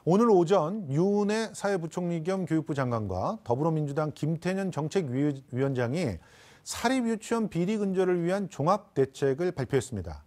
오늘 오전 유은혜 사회부총리 겸 교육부 장관과 더불어민주당 김태년 정책위원장이 사립유치원 비리 근절을 위한 종합대책을 발표했습니다.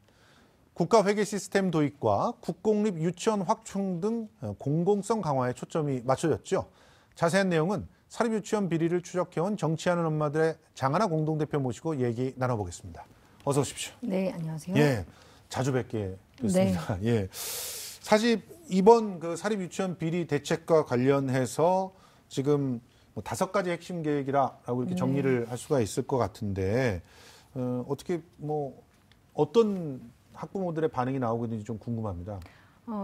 국가회계 시스템 도입과 국공립 유치원 확충 등 공공성 강화에 초점이 맞춰졌죠. 자세한 내용은 사립유치원 비리를 추적해온 정치하는 엄마들의 장하나 공동대표 모시고 얘기 나눠보겠습니다. 어서 오십시오. 네, 안녕하세요. 예, 자주 뵙게 됐습니다. 네. 예, 사실 이번 그 사립유치원 비리 대책과 관련해서 지금 뭐 5가지 핵심 계획이라고 이렇게 정리를 할 수가 있을 것 같은데 어떻게 뭐 어떤 학부모들의 반응이 나오고 있는지 좀 궁금합니다.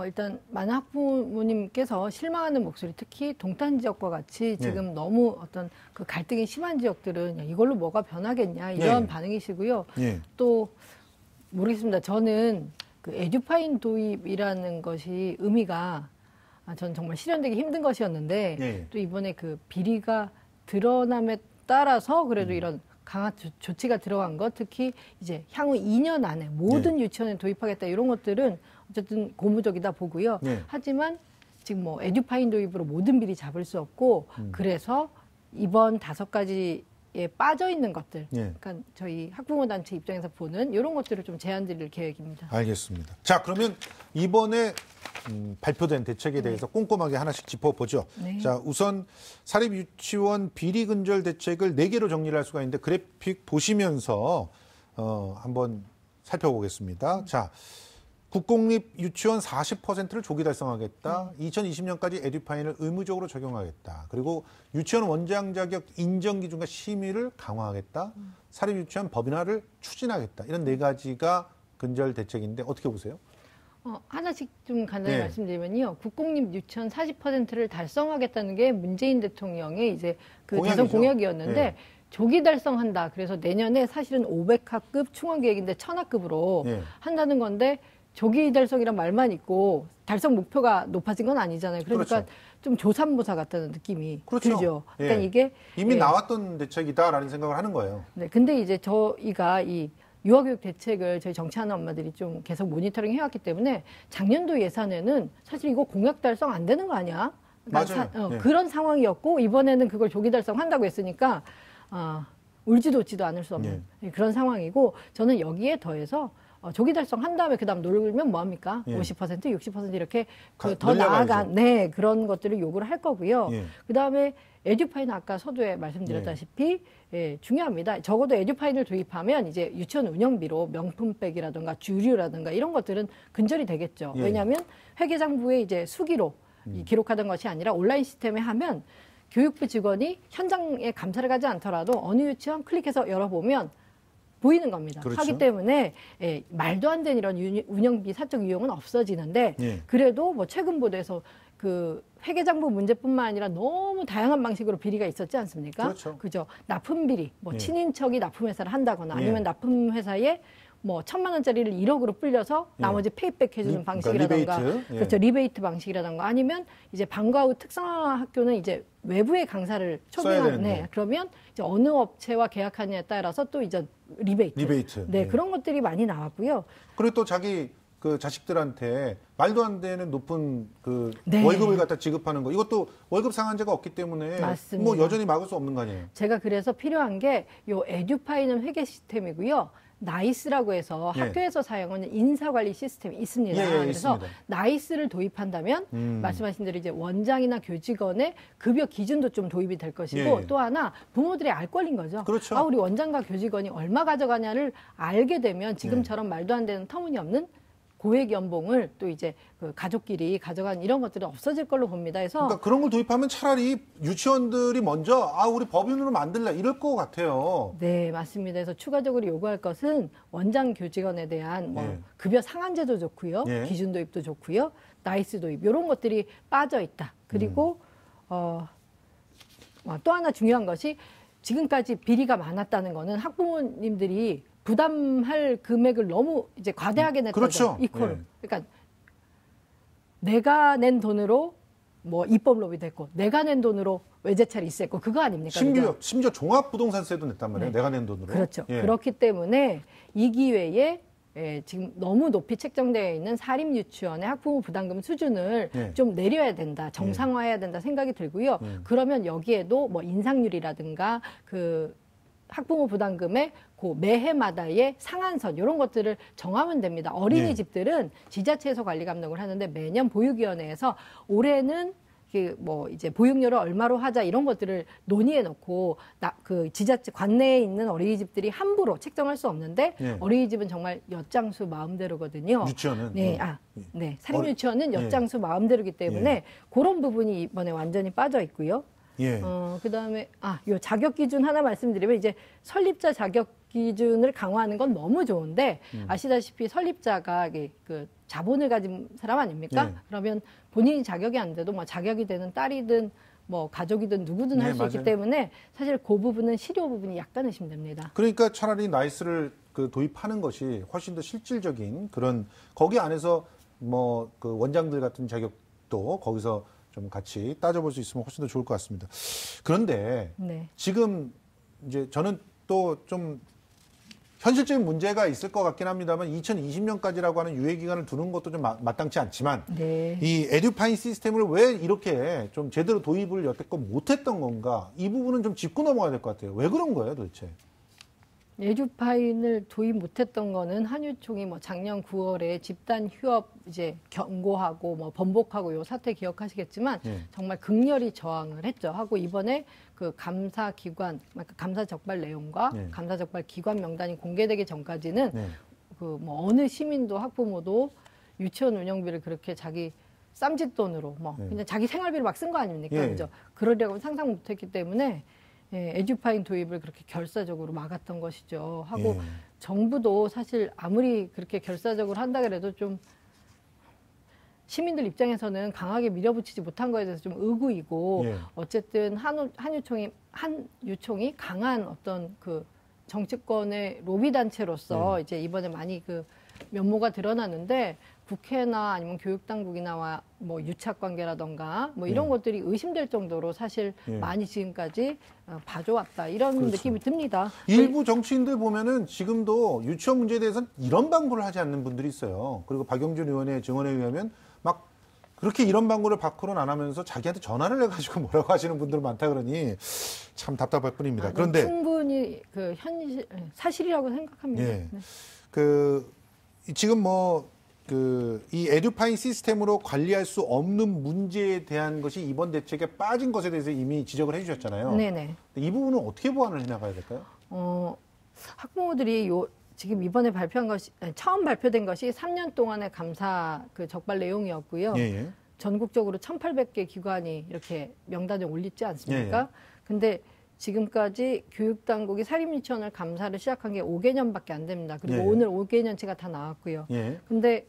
일단 많은 학부모님께서 실망하는 목소리, 특히 동탄 지역과 같이 지금 너무 어떤 그 갈등이 심한 지역들은 이걸로 뭐가 변하겠냐 이런 반응이시고요. 또 모르겠습니다. 저는 그 에듀파인 도입이라는 것이 의미가 저는 정말 실현되기 힘든 것이었는데 또 이번에 그 비리가 드러남에 따라서 그래도 이런 강한 조치가 들어간 것, 특히 이제 향후 2년 안에 모든 유치원에 도입하겠다 이런 것들은 어쨌든 고무적이다 보고요. 하지만 지금 뭐 에듀파인 도입으로 모든 비리 잡을 수 없고 그래서 이번 5가지에 빠져 있는 것들, 그러니까 저희 학부모 단체 입장에서 보는 이런 것들을 좀 제안드릴 계획입니다. 알겠습니다. 자, 그러면 이번에 발표된 대책에 대해서 꼼꼼하게 하나씩 짚어보죠. 자, 우선 사립유치원 비리 근절 대책을 4개로 정리를 할 수가 있는데 그래픽 보시면서 한번 살펴보겠습니다. 자, 국공립 유치원 40%를 조기 달성하겠다. 2020년까지 에듀파인을 의무적으로 적용하겠다. 그리고 유치원 원장 자격 인정 기준과 심의를 강화하겠다. 사립유치원 법인화를 추진하겠다. 이런 4가지가 근절 대책인데 어떻게 보세요? 하나씩 좀 간단히 말씀드리면요. 국공립 유치원 40%를 달성하겠다는 게 문재인 대통령의 이제 그 대선 공약이었는데 조기 달성한다. 그래서 내년에 사실은 500학급 충원 계획인데 1000학급으로 한다는 건데 조기 달성이란 말만 있고 달성 목표가 높아진 건 아니잖아요. 그러니까 좀 조삼모사 같다는 느낌이 들죠. 그러니까 이게 이미 나왔던 대책이다라는 생각을 하는 거예요. 네, 근데 이제 저희가 이 유아교육 대책을 저희 정치하는 엄마들이 좀 계속 모니터링 해왔기 때문에 작년도 예산에는 사실 이거 공약 달성 안 되는 거 아니야? 맞아요. 그런 상황이었고 이번에는 그걸 조기 달성한다고 했으니까 울지도 웃지도 않을 수 없는 그런 상황이고 저는 여기에 더해서 조기 달성한 다음에 그다음 놀면 뭐합니까? 50%, 60% 이렇게 더 나아간 그런 것들을 요구를 할 거고요. 그다음에 에듀파인 아까 서두에 말씀드렸다시피 중요합니다. 적어도 에듀파인을 도입하면 이제 유치원 운영비로 명품백이라든가 주류라든가 이런 것들은 근절이 되겠죠. 왜냐하면 회계장부에 이제 수기로 기록하던 것이 아니라 온라인 시스템에 하면 교육부 직원이 현장에 감사를 가지 않더라도 어느 유치원 클릭해서 열어보면 보이는 겁니다. 하기 때문에 말도 안 되는 이런 운영비 사적 유용은 없어지는데 그래도 뭐 최근 보도에서 그 회계장부 문제뿐만 아니라 너무 다양한 방식으로 비리가 있었지 않습니까? 그죠? 납품 비리, 뭐 친인척이 납품회사를 한다거나 아니면 납품회사에 뭐 1000만 원짜리를 1억으로 불려서 나머지 페이백 해주는 방식이라든가 그렇죠. 리베이트 방식이라든가 아니면 이제 방과 후 특성화 학교는 이제 외부의 강사를 초빙하는 그러면 이제 어느 업체와 계약하느냐에 따라서 또 이제 리베이트. 그런 것들이 많이 나왔고요. 그리고 또 자기 그 자식들한테 말도 안 되는 높은 그 월급을 갖다 지급하는 거 이것도 월급 상한제가 없기 때문에 뭐 여전히 막을 수 없는 거 아니에요? 제가 그래서 필요한 게 요 에듀파이는 회계 시스템이고요. 나이스라고 해서 학교에서 사용하는 인사관리 시스템이 있습니다. 그래서 있습니다. 나이스를 도입한다면 말씀하신 대로 이제 원장이나 교직원의 급여 기준도 좀 도입이 될 것이고 또 하나 부모들의 알 권리인 거죠. 우리 원장과 교직원이 얼마 가져가냐를 알게 되면 지금처럼 말도 안 되는 터무니없는 고액 연봉을 또 이제 그 가족끼리 가져간 이런 것들은 없어질 걸로 봅니다. 그래서 그러니까 그런 걸 도입하면 차라리 유치원들이 먼저 우리 법인으로 만들래 이럴 것 같아요. 네, 맞습니다. 그래서 추가적으로 요구할 것은 원장 교직원에 대한 뭐 급여 상한제도 좋고요, 기준 도입도 좋고요, 나이스 도입 이런 것들이 빠져 있다. 그리고 또 하나 중요한 것이 지금까지 비리가 많았다는 거는 학부모님들이 부담할 금액을 너무 이제 과대하게 냈던 거죠. 이코를. 그러니까 내가 낸 돈으로 뭐 입법 로비 됐고 내가 낸 돈으로 외제차 리스했고 그거 아닙니까? 심지어 종합부동산세도 냈단 말이에요. 내가 낸 돈으로. 그렇죠. 그렇기 때문에 이 기회에 지금 너무 높이 책정되어 있는 사립유치원의 학부모 부담금 수준을 네. 좀 내려야 된다, 정상화해야 된다 생각이 들고요. 그러면 여기에도 뭐 인상률이라든가 그 학부모 부담금의 그 매해마다의 상한선 이런 것들을 정하면 됩니다. 어린이집들은 지자체에서 관리 감독을 하는데 매년 보육위원회에서 올해는 뭐 이제 보육료를 얼마로 하자 이런 것들을 논의해 놓고 그 지자체 관내에 있는 어린이집들이 함부로 책정할 수 없는데 어린이집은 정말 엿장수 마음대로거든요. 유치원은 네, 사립유치원은 엿장수 마음대로기 때문에 그런 부분이 이번에 완전히 빠져 있고요. 그다음에 요 자격 기준 하나 말씀드리면 이제 설립자 자격 기준을 강화하는 건 너무 좋은데 아시다시피 설립자가 그 자본을 가진 사람 아닙니까? 그러면 본인이 자격이 안 돼도 뭐 자격이 되는 딸이든 뭐 가족이든 누구든 할 수 있기 때문에 사실 그 부분은 실효 부분이 약간 의심됩니다. 그러니까 차라리 나이스를 그 도입하는 것이 훨씬 더 실질적인 그런 거기 안에서 뭐 그 원장들 같은 자격도 거기서 좀 같이 따져볼 수 있으면 훨씬 더 좋을 것 같습니다. 그런데 지금 이제 저는 또 좀 현실적인 문제가 있을 것 같긴 합니다만 2020년까지라고 하는 유예 기간을 두는 것도 좀 마땅치 않지만 이 에듀파인 시스템을 왜 이렇게 좀 제대로 도입을 여태껏 못했던 건가 이 부분은 좀 짚고 넘어가야 될 것 같아요. 왜 그런 거예요, 도대체? 에듀파인을 도입 못했던 거는 한유총이 뭐 작년 9월에 집단 휴업 이제 경고하고 뭐 번복하고 요 사태 기억하시겠지만 정말 극렬히 저항을 했죠. 하고 이번에 그 감사 기관, 감사 적발 내용과 감사 적발 기관 명단이 공개되기 전까지는 그 뭐 어느 시민도 학부모도 유치원 운영비를 그렇게 자기 쌈짓돈으로 뭐 그냥 자기 생활비를 막 쓴 거 아닙니까? 그죠? 그러려고 상상 못했기 때문에. 에듀파인 도입을 그렇게 결사적으로 막았던 것이죠. 하고 정부도 사실 아무리 그렇게 결사적으로 한다 그래도 좀 시민들 입장에서는 강하게 밀어붙이지 못한 거에 대해서 좀 의구이고 어쨌든 한유총이 강한 어떤 그 정치권의 로비 단체로서 이제 이번에 많이 그 면모가 드러나는데 국회나 아니면 교육당국이나 뭐 유착관계라던가 뭐 이런 것들이 의심될 정도로 사실 많이 지금까지 봐줘왔다 이런 느낌이 듭니다. 일부 정치인들 보면은 지금도 유치원 문제에 대해서는 이런 방구를 하지 않는 분들이 있어요. 그리고 박영준 의원의 증언에 의하면 막 그렇게 이런 방구를 밖으로는 안 하면서 자기한테 전화를 해가지고 뭐라고 하시는 분들 많다 그러니 참 답답할 뿐입니다. 그런데 충분히 그 현실 사실이라고 생각합니다. 그 지금 뭐 이 에듀파인 시스템으로 관리할 수 없는 문제에 대한 것이 이번 대책에 빠진 것에 대해서 이미 지적을 해주셨잖아요. 이 부분은 어떻게 보완을 해나가야 될까요? 학부모들이 지금 이번에 발표한 것이 처음 발표된 것이 3년 동안의 감사 그 적발 내용이었고요. 전국적으로 1,800개 기관이 이렇게 명단에 올리지 않습니까? 근데 지금까지 교육당국이 사립유치원을 감사를 시작한 게 5개년밖에 안 됩니다. 그리고 오늘 5개년치가 다 나왔고요. 근데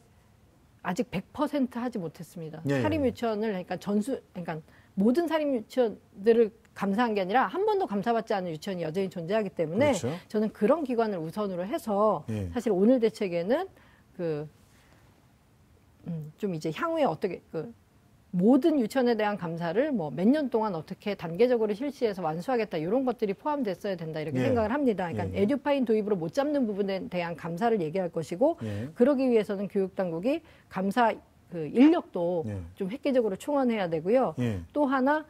아직 100% 하지 못했습니다. 사립유치원을 그러니까 모든 사립유치원들을 감사한 게 아니라 한 번도 감사받지 않은 유치원이 여전히 존재하기 때문에 저는 그런 기관을 우선으로 해서 사실 오늘 대책에는 좀 이제 향후에 어떻게 모든 유치원에 대한 감사를 뭐 몇 년 동안 어떻게 단계적으로 실시해서 완수하겠다 이런 것들이 포함됐어야 된다 이렇게 생각을 합니다. 그러니까 에듀파인 도입으로 못 잡는 부분에 대한 감사를 얘기할 것이고 그러기 위해서는 교육당국이 감사 그 인력도 좀 획기적으로 충원해야 되고요. 또 하나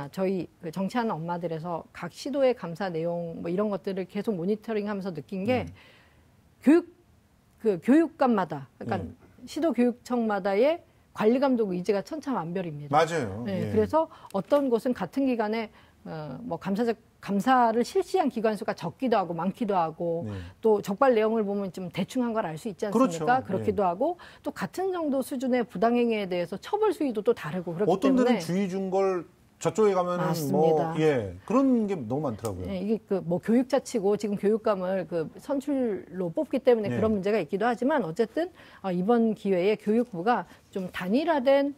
저희 그 정치하는 엄마들에서 각 시도의 감사 내용 뭐 이런 것들을 계속 모니터링하면서 느낀 게 교육감마다 그러니까 시도 교육청마다의 관리 감독 의지가 천차만별입니다. 맞아요. 그래서 어떤 곳은 같은 기간에 뭐 감사를 실시한 기관 수가 적기도 하고 많기도 하고 또 적발 내용을 보면 좀 대충한 걸 알 수 있지 않습니까? 그렇기도 하고 또 같은 정도 수준의 부당행위에 대해서 처벌 수위도 또 다르고 그렇기 어떤 때문에 데는 주의 준 걸 저쪽에 가면은 뭐 그런 게 너무 많더라고요. 이게 뭐 교육자치고 지금 교육감을 선출로 뽑기 때문에 그런 문제가 있기도 하지만 어쨌든 이번 기회에 교육부가 좀 단일화된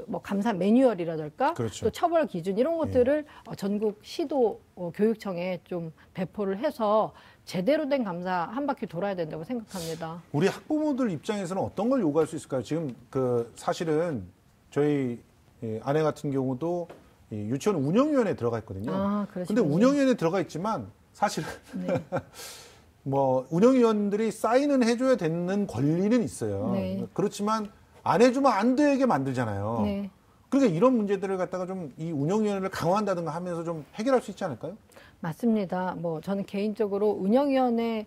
뭐 감사 매뉴얼이라든가 또 처벌 기준 이런 것들을 전국 시도 교육청에 좀 배포를 해서 제대로 된 감사 한 바퀴 돌아야 된다고 생각합니다. 우리 학부모들 입장에서는 어떤 걸 요구할 수 있을까요? 지금 사실은 저희 아내 같은 경우도 유치원 운영위원회에 들어가 있거든요. 그런데 운영위원회에 들어가 있지만 사실은 뭐 운영위원들이 사인은 해줘야 되는 권리는 있어요. 네. 그렇지만 안 해주면 안 되게 만들잖아요. 네. 그러니까 이런 문제들을 갖다가 좀 이 운영위원회를 강화한다든가 하면서 좀 해결할 수 있지 않을까요? 맞습니다. 뭐 저는 개인적으로 운영위원회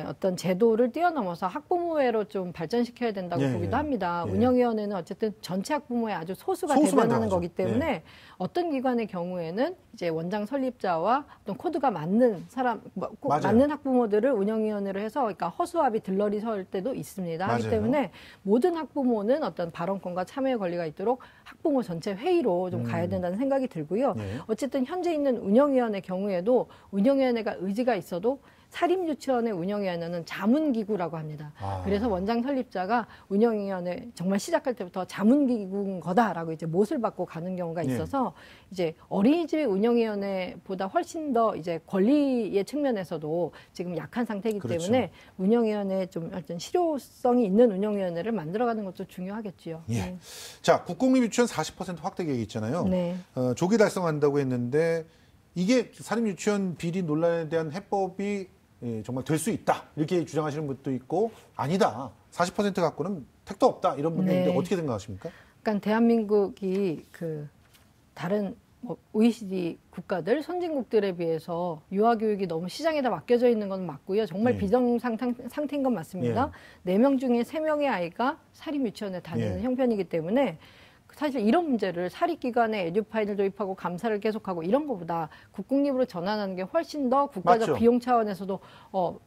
어떤 제도를 뛰어넘어서 학부모회로 좀 발전시켜야 된다고 예, 보기도 합니다. 예. 운영위원회는 어쨌든 전체 학부모의 아주 소수가 소수만 대변하는 들어가죠. 거기 때문에 예. 어떤 기관의 경우에는 이제 원장 설립자와 어떤 코드가 맞는 사람, 꼭 맞아요. 맞는 학부모들을 운영위원회로 해서 그러니까 허수아비 들러리 설 때도 있습니다. 하기 맞아요. 때문에 모든 학부모는 어떤 발언권과 참여의 권리가 있도록 학부모 전체 회의로 좀 가야 된다는 생각이 들고요. 예. 어쨌든 현재 있는 운영위원회 경우에도 운영위원회가 의지가 있어도 사립유치원의 운영위원회는 자문기구라고 합니다. 아. 그래서 원장 설립자가 운영위원회 정말 시작할 때부터 자문기구인 거다라고 이제 못을 받고 가는 경우가 있어서 이제 어린이집 운영위원회보다 훨씬 더 이제 권리의 측면에서도 지금 약한 상태이기 그렇죠. 때문에 운영위원회 좀 어떤 실효성이 있는 운영위원회를 만들어가는 것도 중요하겠지요. 예. 네. 자, 국공립유치원 40% 확대 계획 있잖아요. 네. 조기 달성한다고 했는데 이게 사립유치원 비리 논란에 대한 해법이 정말 될 수 있다 이렇게 주장하시는 분도 있고 아니다 40% 갖고는 택도 없다 이런 분도 있는데 네. 어떻게 생각하십니까? 그러니까 대한민국이 그 다른 뭐 OECD 국가들 선진국들에 비해서 유아교육이 너무 시장에다 맡겨져 있는 건 맞고요. 정말 예. 비정상 상태인 건 맞습니다. 4명 중에 3명의 아이가 사립유치원에 다니는 예. 형편이기 때문에 사실 이런 문제를 사립기관에 에듀파인을 도입하고 감사를 계속하고 이런 것보다 국공립으로 전환하는 게 훨씬 더 국가적 맞죠. 비용 차원에서도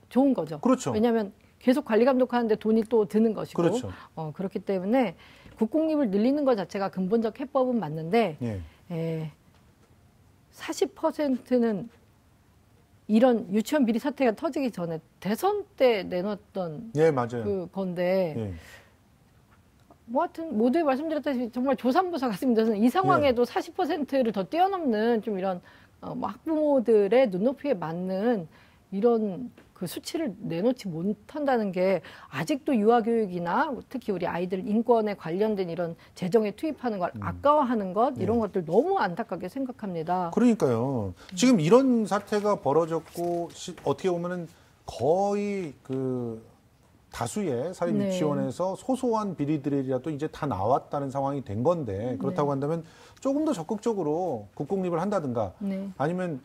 좋은 거죠. 그렇죠. 왜냐하면 계속 관리 감독하는데 돈이 또 드는 것이고 그렇죠. 그렇기 때문에 국공립을 늘리는 것 자체가 근본적 해법은 맞는데 예. 40%는 이런 유치원 비리 사태가 터지기 전에 대선 때 내놨던 예, 맞아요. 그 건데 예. 뭐 하여튼 모두에 말씀드렸다시피 정말 조산부사 같습니다. 저는 이 상황에도 40%를 더 뛰어넘는 좀 이런 뭐 학부모들의 눈높이에 맞는 이런 그 수치를 내놓지 못한다는 게 아직도 유아교육이나 특히 우리 아이들 인권에 관련된 이런 재정에 투입하는 걸 아까워하는 것 이런 것들 너무 안타깝게 생각합니다. 그러니까요. 지금 이런 사태가 벌어졌고 어떻게 보면은 거의 그 다수의 사립유치원에서 소소한 비리들이라도 이제 다 나왔다는 상황이 된 건데 그렇다고 한다면 조금 더 적극적으로 국공립을 한다든가 아니면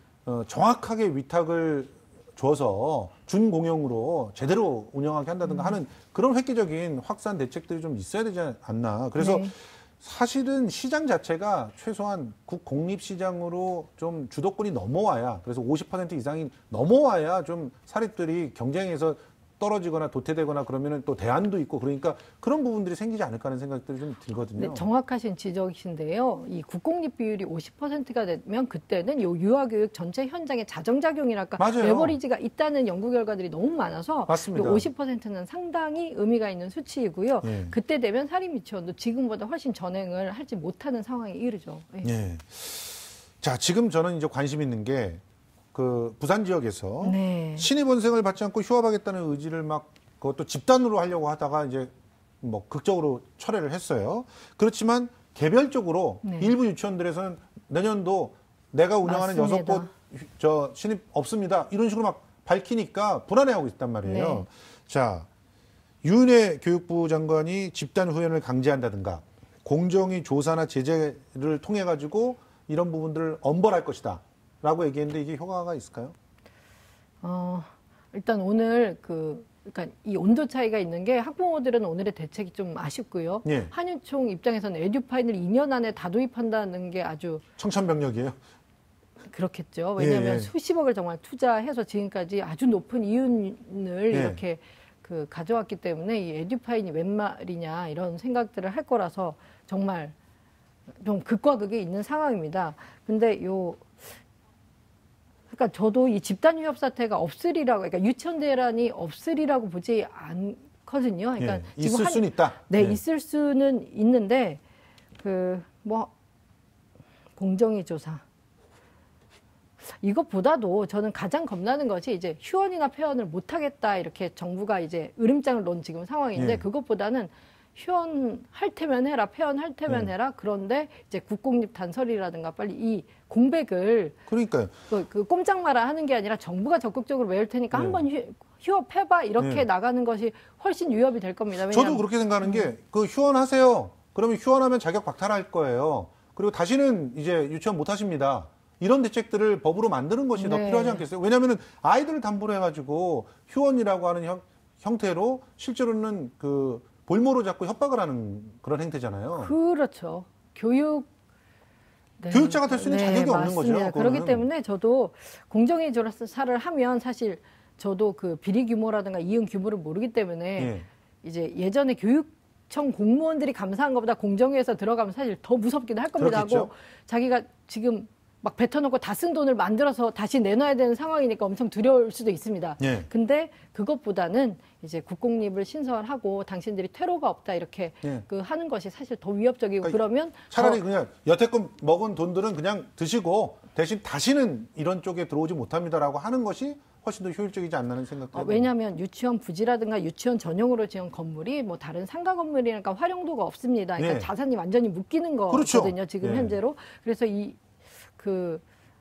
정확하게 위탁을 줘서 준공영으로 제대로 운영하게 한다든가 하는 그런 획기적인 확산 대책들이 좀 있어야 되지 않나. 그래서 사실은 시장 자체가 최소한 국공립시장으로 좀 주도권이 넘어와야 그래서 50% 이상이 넘어와야 좀 사립들이 경쟁에서 떨어지거나 도태되거나 그러면은 또 대안도 있고 그러니까 그런 부분들이 생기지 않을까 하는 생각들이 좀 들거든요. 네, 정확하신 지적이신데요. 이 국공립 비율이 50%가 되면 그때는 요 유아교육 전체 현장에 자정작용이랄까 맞아요. 레버리지가 있다는 연구 결과들이 너무 많아서 맞습니다. 50%는 상당히 의미가 있는 수치이고요. 예. 그때 되면 사립유치원도 지금보다 훨씬 전행을 하지 못하는 상황에 이르죠. 예. 예. 자, 지금 저는 이제 관심 있는 게 그 부산 지역에서 신입원생을 받지 않고 휴업하겠다는 의지를 막 그것도 집단으로 하려고 하다가 이제 뭐 극적으로 철회를 했어요. 그렇지만 개별적으로 일부 유치원들에서는 내년도 내가 운영하는 맞습니다. 6곳 저 신입 없습니다. 이런 식으로 막 밝히니까 불안해하고 있단 말이에요. 자, 유은혜 교육부 장관이 집단 후연을 강제한다든가 공정위 조사나 제재를 통해 가지고 이런 부분들을 엄벌할 것이다. 라고 얘기했는데 이게 효과가 있을까요? 일단 오늘 그러니까 이 온도 차이가 있는 게 학부모들은 오늘의 대책이 좀 아쉽고요. 예. 한유총 입장에서는 에듀파인을 2년 안에 다 도입한다는 게 아주 청천벽력이에요? 그렇겠죠. 왜냐하면 예. 수십억을 정말 투자해서 지금까지 아주 높은 이윤을 예. 이렇게 가져왔기 때문에 이 에듀파인이 웬 말이냐 이런 생각들을 할 거라서 정말 좀 극과 극에 있는 상황입니다. 근데 그러니까 저도 이 집단 휴업 사태가 없으리라고, 그러니까 유치원 대란이 없으리라고 보지 않거든요. 그러니까 예, 있을 수는 있다. 네, 있을 수는 있는데 공정위 조사 이것보다도 저는 가장 겁나는 것이 이제 휴원이나 폐원을 못 하겠다 이렇게 정부가 이제 으름장을 놓은 지금 상황인데 그것보다는 휴원할 테면 해라, 폐원할 테면 해라. 그런데 이제 국공립 단설이라든가 빨리 이 공백을 그러니까요. 그 꼼짝 마라 하는 게 아니라 정부가 적극적으로 메울 테니까 한번 휴업해봐 이렇게 나가는 것이 훨씬 유협이 될 겁니다. 저도 그렇게 생각하는 게 그 휴원하세요. 그러면 휴원하면 자격 박탈할 거예요. 그리고 다시는 이제 유치원 못 하십니다. 이런 대책들을 법으로 만드는 것이 더 필요하지 않겠어요? 왜냐하면 아이들을 담보로 해가지고 휴원이라고 하는 형태로 실제로는 그 볼모로 잡고 협박을 하는 그런 행태잖아요. 그렇죠. 교육자가 될 수 있는 자격이 없는 거죠. 맞습니다. 그렇기 때문에 저도 공정위 조사를 하면 사실 저도 그 비리 규모라든가 이용 규모를 모르기 때문에 이제 예전에 교육청 공무원들이 감사한 것보다 공정위에서 들어가면 사실 더 무섭기도 할 겁니다. 그렇겠죠? 하고 자기가 지금 막 뱉어놓고 다 쓴 돈을 만들어서 다시 내놔야 되는 상황이니까 엄청 두려울 수도 있습니다. 근데 그것보다는 이제 국공립을 신설하고 당신들이 퇴로가 없다 이렇게 그 하는 것이 사실 더 위협적이고 그러면 차라리 그냥 여태껏 먹은 돈들은 그냥 드시고 대신 다시는 이런 쪽에 들어오지 못합니다라고 하는 것이 훨씬 더 효율적이지 않나는 생각도 해요. 왜냐하면 유치원 부지라든가 유치원 전용으로 지은 건물이 뭐 다른 상가 건물이니까 활용도가 없습니다. 그러니까 자산이 완전히 묶이는 거거든요. 그렇죠. 지금 현재로. 그래서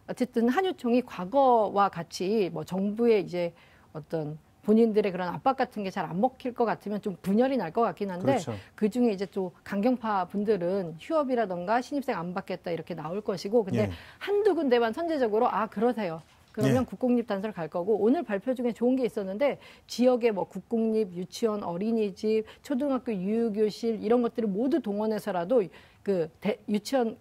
어쨌든 한유총이 과거와 같이 뭐 정부의 이제 어떤 본인들의 그런 압박 같은 게 잘 안 먹힐 것 같으면 좀 분열이 날 것 같긴 한데 그 중에 이제 또 강경파 분들은 휴업이라던가 신입생 안 받겠다 이렇게 나올 것이고 근데 한두 군데만 선제적으로 그러세요. 그러면 국공립 단설 갈 거고 오늘 발표 중에 좋은 게 있었는데 지역의 뭐 국공립 유치원 어린이집 초등학교 유휴교실 이런 것들을 모두 동원해서라도 유치원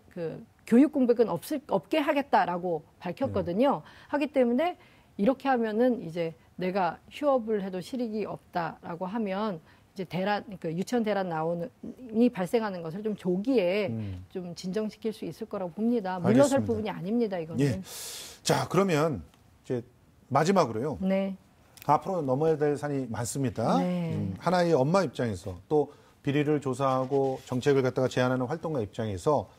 교육 공백은 없게 하겠다라고 밝혔거든요. 하기 때문에 이렇게 하면은 이제 내가 휴업을 해도 실익이 없다라고 하면 이제 유치원 대란 나오는이 발생하는 것을 좀 조기에 좀 진정시킬 수 있을 거라고 봅니다. 물러설 알겠습니다. 부분이 아닙니다, 이거는. 자, 그러면 이제 마지막으로요. 네. 앞으로 넘어야 될 산이 많습니다. 하나의 엄마 입장에서 또 비리를 조사하고 정책을 갖다가 제안하는 활동가 입장에서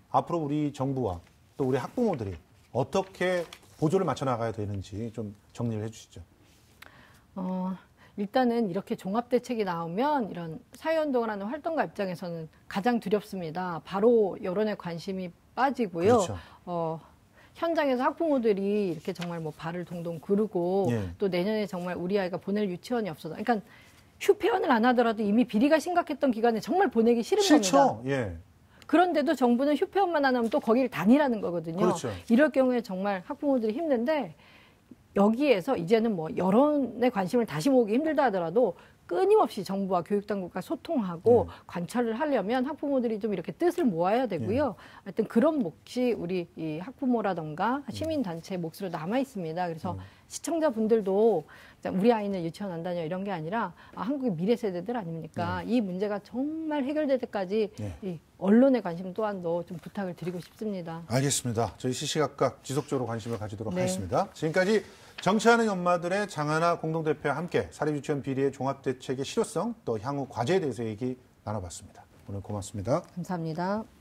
앞으로 우리 정부와 또 우리 학부모들이 어떻게 보조를 맞춰 나가야 되는지 좀 정리를 해주시죠. 일단은 이렇게 종합대책이 나오면 이런 사회운동을 하는 활동가 입장에서는 가장 두렵습니다. 바로 여론의 관심이 빠지고요. 그렇죠. 현장에서 학부모들이 이렇게 정말 뭐 발을 동동 구르고 또 내년에 정말 우리 아이가 보낼 유치원이 없어서 그러니까 휴폐원을 안 하더라도 이미 비리가 심각했던 기간에 정말 보내기 싫은 겁니다. 그런데도 정부는 휴폐원만 안 하면 또 거기를 다니라는 거거든요. 그렇죠. 이럴 경우에 정말 학부모들이 힘든데 여기에서 이제는 뭐 여론의 관심을 다시 모으기 힘들다 하더라도 끊임없이 정부와 교육당국과 소통하고 관찰을 하려면 학부모들이 좀 이렇게 뜻을 모아야 되고요. 하여튼 그런 몫이 우리 이 학부모라던가 시민단체의 몫으로 남아 있습니다. 그래서 시청자분들도 우리 아이는 유치원 안 다녀 이런 게 아니라 한국의 미래 세대들 아닙니까? 이 문제가 정말 해결될 때까지 이 언론의 관심 또한도 좀 부탁을 드리고 싶습니다. 알겠습니다. 저희 시시각각 지속적으로 관심을 가지도록 하겠습니다. 지금까지 정치하는 엄마들의 장하나 공동대표와 함께 사립유치원 비리의 종합대책의 실효성 또 향후 과제에 대해서 얘기 나눠봤습니다. 오늘 고맙습니다. 감사합니다.